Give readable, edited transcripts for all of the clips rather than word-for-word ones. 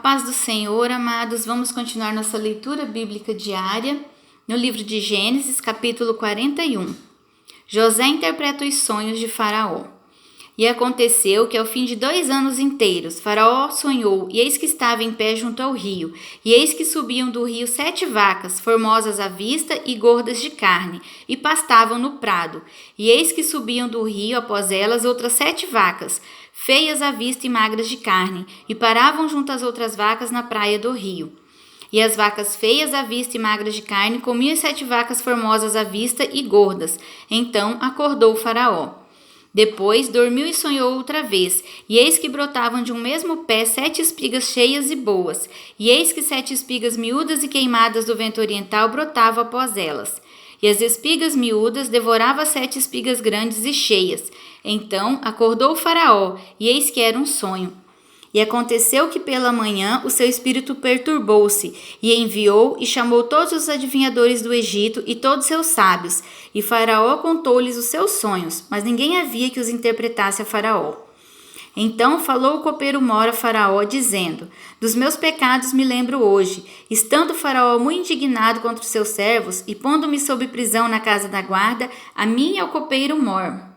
paz do Senhor, amados, vamos continuar nossa leitura bíblica diária no livro de Gênesis, capítulo 41. José interpreta os sonhos de Faraó. E aconteceu que ao fim de 2 anos inteiros, Faraó sonhou, e eis que estava em pé junto ao rio, e eis que subiam do rio 7 vacas, formosas à vista e gordas de carne, e pastavam no prado. E eis que subiam do rio após elas outras 7 vacas, feias à vista e magras de carne, e paravam junto às outras vacas na praia do rio. E as vacas feias à vista e magras de carne comiam as 7 vacas formosas à vista e gordas. Então acordou o Faraó. Depois dormiu e sonhou outra vez, e eis que brotavam de um mesmo pé 7 espigas cheias e boas, e eis que 7 espigas miúdas e queimadas do vento oriental brotavam após elas. E as espigas miúdas devoravam as 7 espigas grandes e cheias. Então acordou o Faraó, e eis que era um sonho. E aconteceu que pela manhã o seu espírito perturbou-se, e enviou e chamou todos os adivinhadores do Egito e todos seus sábios, e Faraó contou-lhes os seus sonhos, mas ninguém havia que os interpretasse a Faraó. Então falou o copeiro-mor a Faraó, dizendo: Dos meus pecados me lembro hoje, estando Faraó muito indignado contra os seus servos, e pondo-me sob prisão na casa da guarda, a mim e ao copeiro-mor.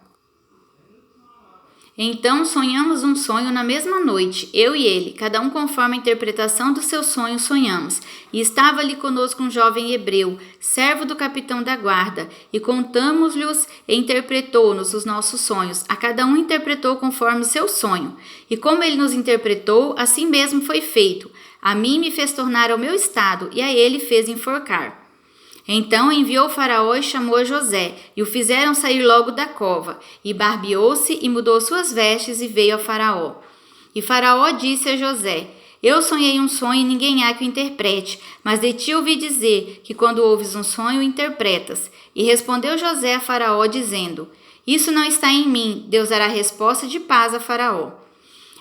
Então sonhamos um sonho na mesma noite, eu e ele, cada um conforme a interpretação do seu sonho sonhamos. E estava ali conosco um jovem hebreu, servo do capitão da guarda, e contamos-lhes e interpretou-nos os nossos sonhos. A cada um interpretou conforme o seu sonho. E como ele nos interpretou, assim mesmo foi feito. A mim me fez tornar ao meu estado, e a ele fez enforcar. Então enviou Faraó e chamou a José, e o fizeram sair logo da cova, e barbeou-se e mudou suas vestes e veio a Faraó. E Faraó disse a José: Eu sonhei um sonho e ninguém há que o interprete, mas de ti ouvi dizer que quando ouves um sonho, o interpretas. E respondeu José a Faraó, dizendo: Isso não está em mim, Deus dará resposta de paz a Faraó.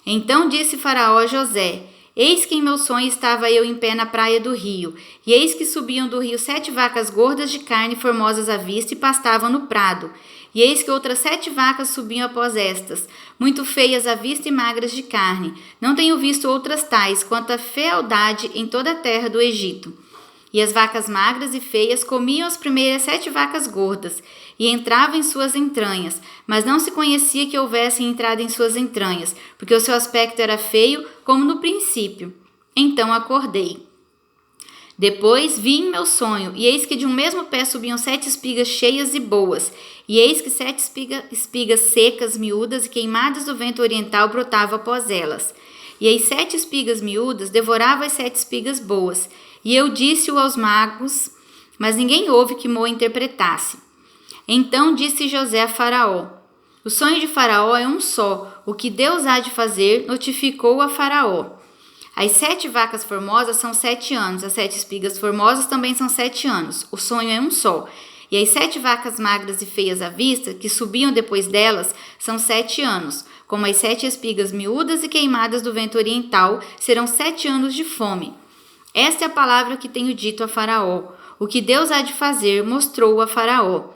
Então disse Faraó a José: Eis que em meu sonho estava eu em pé na praia do rio, e eis que subiam do rio 7 vacas gordas de carne formosas à vista e pastavam no prado. E eis que outras 7 vacas subiam após estas, muito feias à vista e magras de carne. Não tenho visto outras tais, quanto a fealdade em toda a terra do Egito. E as vacas magras e feias comiam as primeiras 7 vacas gordas, e entravam em suas entranhas, mas não se conhecia que houvessem entrado em suas entranhas, porque o seu aspecto era feio, como no princípio. Então acordei. Depois vi em meu sonho, e eis que de um mesmo pé subiam 7 espigas cheias e boas, e eis que 7 espigas secas, miúdas e queimadas do vento oriental brotavam após elas. E as 7 espigas miúdas devoravam as 7 espigas boas. E eu disse-o aos magos, mas ninguém houve que mo interpretasse. Então disse José a Faraó: O sonho de Faraó é um só, o que Deus há de fazer, notificou a Faraó. As 7 vacas formosas são 7 anos, as 7 espigas formosas também são 7 anos, o sonho é um só. E as 7 vacas magras e feias à vista, que subiam depois delas, são 7 anos, como as 7 espigas miúdas e queimadas do vento oriental, serão 7 anos de fome. Esta é a palavra que tenho dito a Faraó. O que Deus há de fazer, mostrou a Faraó.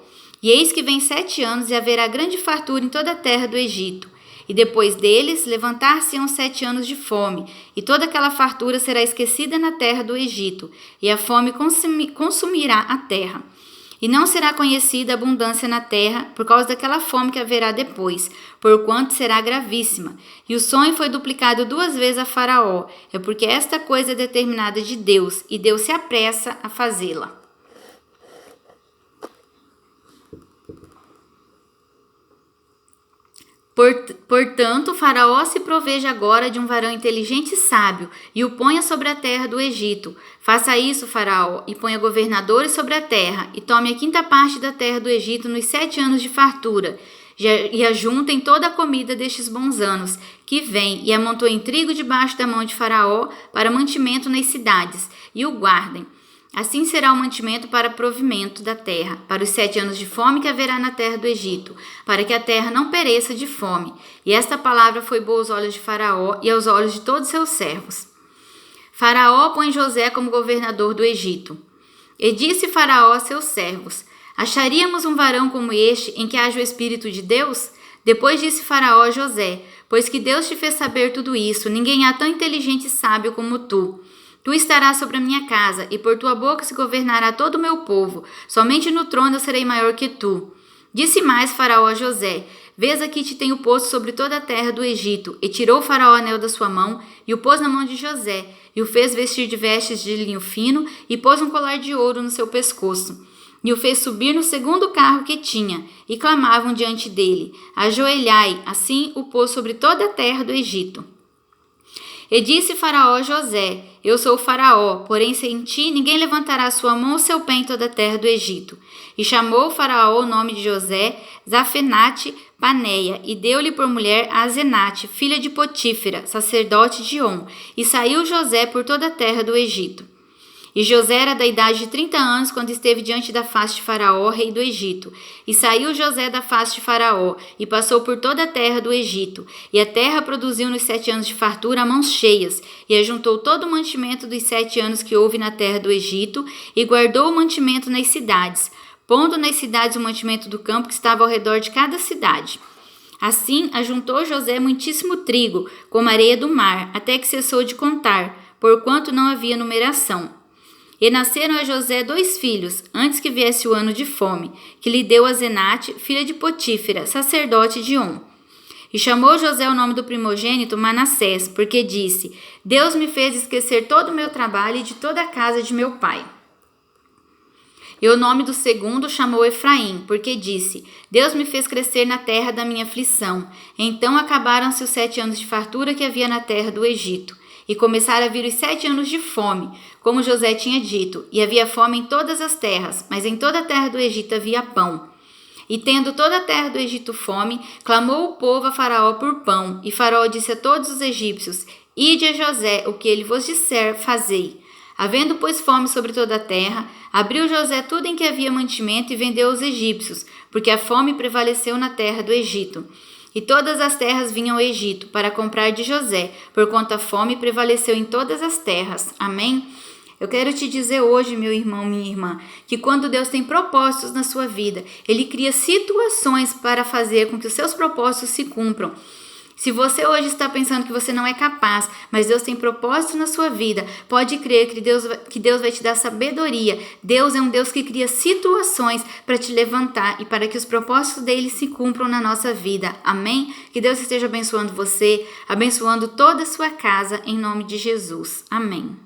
E eis que vem 7 anos e haverá grande fartura em toda a terra do Egito. E depois deles levantar-se-ão 7 anos de fome, e toda aquela fartura será esquecida na terra do Egito, e a fome consumirá a terra. E não será conhecida a abundância na terra por causa daquela fome que haverá depois, porquanto será gravíssima. E o sonho foi duplicado 2 vezes a Faraó, é porque esta coisa é determinada de Deus, e Deus se apressa a fazê-la. Portanto, Faraó se proveja agora de um varão inteligente e sábio, e o ponha sobre a terra do Egito. Faça isso, Faraó, e ponha governadores sobre a terra, e tome a 5ª parte da terra do Egito nos 7 anos de fartura, e ajuntem toda a comida destes bons anos que vem, e amontoem trigo debaixo da mão de Faraó para mantimento nas cidades, e o guardem. Assim será o mantimento para provimento da terra, para os 7 anos de fome que haverá na terra do Egito, para que a terra não pereça de fome. E esta palavra foi boa aos olhos de Faraó e aos olhos de todos seus servos. Faraó põe José como governador do Egito. E disse Faraó a seus servos: Acharíamos um varão como este, em que haja o Espírito de Deus? Depois disse Faraó a José: pois que Deus te fez saber tudo isso. Ninguém há tão inteligente e sábio como tu. Tu estarás sobre a minha casa, e por tua boca se governará todo o meu povo. Somente no trono eu serei maior que tu. Disse mais Faraó a José: Vês aqui te tenho posto sobre toda a terra do Egito. E tirou Faraó o anel da sua mão, e o pôs na mão de José, e o fez vestir de vestes de linho fino, e pôs um colar de ouro no seu pescoço. E o fez subir no segundo carro que tinha, e clamavam diante dele: Ajoelhai. Assim o pôs sobre toda a terra do Egito. E disse Faraó a José: Eu sou o Faraó, porém sem ti ninguém levantará sua mão ou seu pé em toda a terra do Egito. E chamou o Faraó o nome de José Zafenate Paneia, e deu-lhe por mulher a Asenate, filha de Potífera, sacerdote de On. E saiu José por toda a terra do Egito. E José era da idade de 30 anos quando esteve diante da face de Faraó, rei do Egito. E saiu José da face de Faraó, e passou por toda a terra do Egito. E a terra produziu nos 7 anos de fartura mãos cheias, e ajuntou todo o mantimento dos 7 anos que houve na terra do Egito, e guardou o mantimento nas cidades, pondo nas cidades o mantimento do campo que estava ao redor de cada cidade. Assim ajuntou José muitíssimo trigo, como a areia do mar, até que cessou de contar, porquanto não havia numeração. E nasceram a José 2 filhos, antes que viesse o ano de fome, que lhe deu Asenate, filha de Potífera, sacerdote de On. E chamou José o nome do primogênito Manassés, porque disse: Deus me fez esquecer todo o meu trabalho e de toda a casa de meu pai. E o nome do segundo chamou Efraim, porque disse: Deus me fez crescer na terra da minha aflição. Então acabaram-se os 7 anos de fartura que havia na terra do Egito. E começaram a vir os 7 anos de fome, como José tinha dito, e havia fome em todas as terras, mas em toda a terra do Egito havia pão. E tendo toda a terra do Egito fome, clamou o povo a Faraó por pão, e Faraó disse a todos os egípcios: Ide a José, o que ele vos disser, fazei. Havendo, pois, fome sobre toda a terra, abriu José tudo em que havia mantimento e vendeu aos egípcios, porque a fome prevaleceu na terra do Egito. E todas as terras vinham ao Egito para comprar de José, porquanto a fome prevaleceu em todas as terras. Amém? Eu quero te dizer hoje, meu irmão, minha irmã, que quando Deus tem propósitos na sua vida, Ele cria situações para fazer com que os seus propósitos se cumpram. Se você hoje está pensando que você não é capaz, mas Deus tem propósito na sua vida, pode crer que Deus vai te dar sabedoria. Deus é um Deus que cria situações para te levantar e para que os propósitos dele se cumpram na nossa vida. Amém? Que Deus esteja abençoando você, abençoando toda a sua casa, em nome de Jesus. Amém.